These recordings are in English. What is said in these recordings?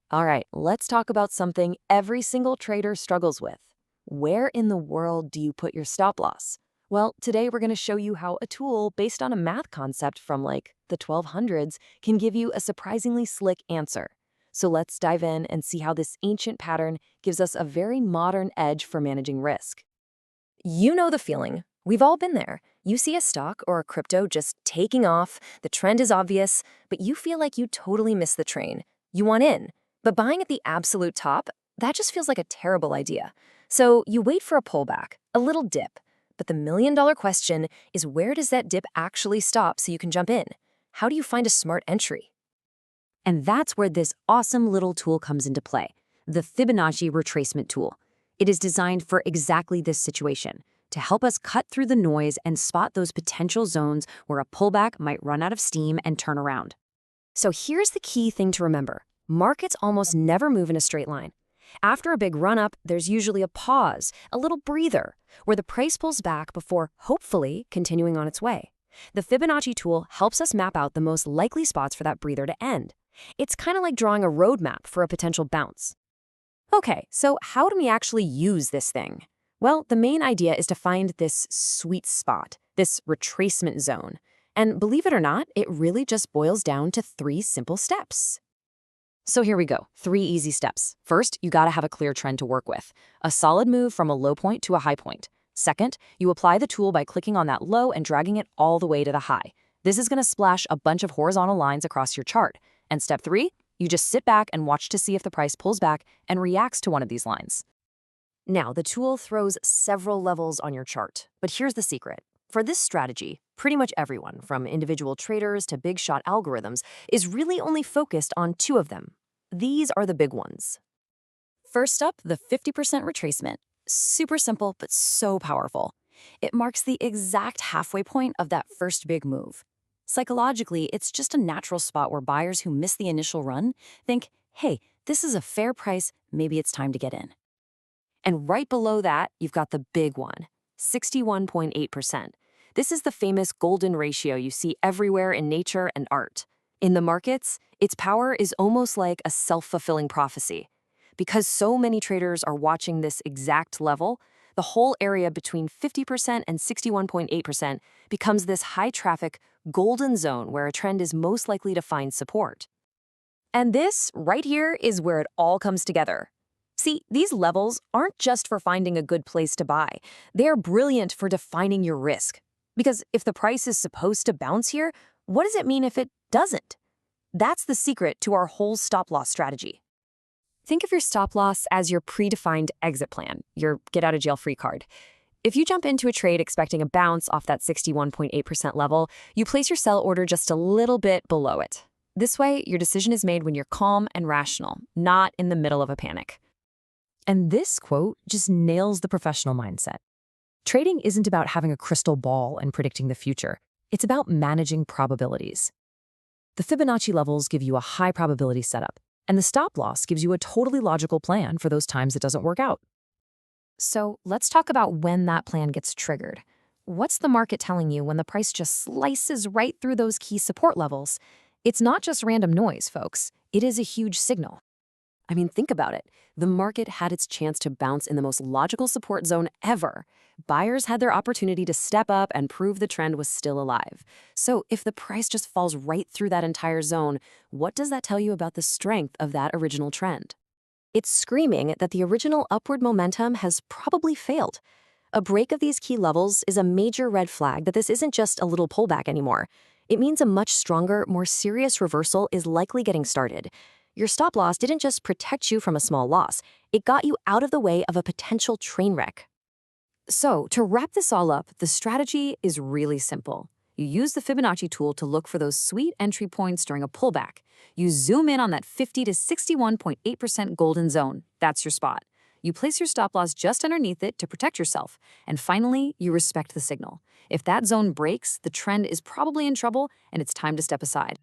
All right, let's talk about something every single trader struggles with. Where in the world do you put your stop loss? Well, today we're going to show you how a tool based on a math concept from like the 1200s can give you a surprisingly slick answer. So let's dive in and see how this ancient pattern gives us a very modern edge for managing risk. You know the feeling. We've all been there. You see a stock or a crypto just taking off, the trend is obvious, but you feel like you totally missed the train. You want in. But buying at the absolute top, that just feels like a terrible idea. So you wait for a pullback, a little dip. But the million-dollar question is, where does that dip actually stop so you can jump in? How do you find a smart entry? And that's where this awesome little tool comes into play, the Fibonacci retracement tool. It is designed for exactly this situation, to help us cut through the noise and spot those potential zones where a pullback might run out of steam and turn around. So here's the key thing to remember. Markets almost never move in a straight line. After a big run-up, there's usually a pause, a little breather, where the price pulls back before, hopefully, continuing on its way. The Fibonacci tool helps us map out the most likely spots for that breather to end. It's kind of like drawing a roadmap for a potential bounce. Okay, so how do we actually use this thing? Well, the main idea is to find this sweet spot, this retracement zone. And believe it or not, it really just boils down to 3 simple steps. So here we go, 3 easy steps. First, you gotta have a clear trend to work with. A solid move from a low point to a high point. Second, you apply the tool by clicking on that low and dragging it all the way to the high. This is gonna splash a bunch of horizontal lines across your chart. And step 3, you just sit back and watch to see if the price pulls back and reacts to one of these lines. Now, the tool throws several levels on your chart, but here's the secret. For this strategy, pretty much everyone, from individual traders to big shot algorithms, is really only focused on 2 of them. These are the big ones. First up, the 50% retracement. Super simple, but so powerful. It marks the exact halfway point of that first big move. Psychologically, it's just a natural spot where buyers who miss the initial run think, hey, this is a fair price, maybe it's time to get in. And right below that, you've got the big one, 61.8%. This is the famous golden ratio you see everywhere in nature and art. In the markets, its power is almost like a self-fulfilling prophecy. Because so many traders are watching this exact level, the whole area between 50% and 61.8% becomes this high-traffic, golden zone where a trend is most likely to find support. And this, right here, is where it all comes together. See, these levels aren't just for finding a good place to buy. They are brilliant for defining your risk. Because if the price is supposed to bounce here, what does it mean if it doesn't? That's the secret to our whole stop-loss strategy. Think of your stop-loss as your predefined exit plan, your get-out-of-jail-free card. If you jump into a trade expecting a bounce off that 61.8% level, you place your sell order just a little bit below it. This way, your decision is made when you're calm and rational, not in the middle of a panic. And this quote just nails the professional mindset. Trading isn't about having a crystal ball and predicting the future. It's about managing probabilities. The Fibonacci levels give you a high probability setup, and the stop loss gives you a totally logical plan for those times it doesn't work out. So let's talk about when that plan gets triggered. What's the market telling you when the price just slices right through those key support levels? It's not just random noise, folks. It is a huge signal. I mean, think about it. The market had its chance to bounce in the most logical support zone ever. Buyers had their opportunity to step up and prove the trend was still alive. So if the price just falls right through that entire zone, what does that tell you about the strength of that original trend? It's screaming that the original upward momentum has probably failed. A break of these key levels is a major red flag that this isn't just a little pullback anymore. It means a much stronger, more serious reversal is likely getting started. Your stop loss didn't just protect you from a small loss, it got you out of the way of a potential train wreck. So, to wrap this all up, the strategy is really simple. You use the Fibonacci tool to look for those sweet entry points during a pullback. You zoom in on that 50 to 61.8% golden zone. That's your spot. You place your stop loss just underneath it to protect yourself. And finally, you respect the signal. If that zone breaks, the trend is probably in trouble and it's time to step aside.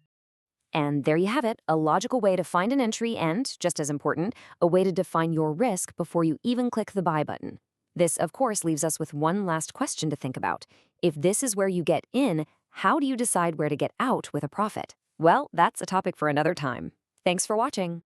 And there you have it, a logical way to find an entry and, just as important, a way to define your risk before you even click the buy button. This, of course, leaves us with one last question to think about. If this is where you get in, how do you decide where to get out with a profit? Well, that's a topic for another time. Thanks for watching.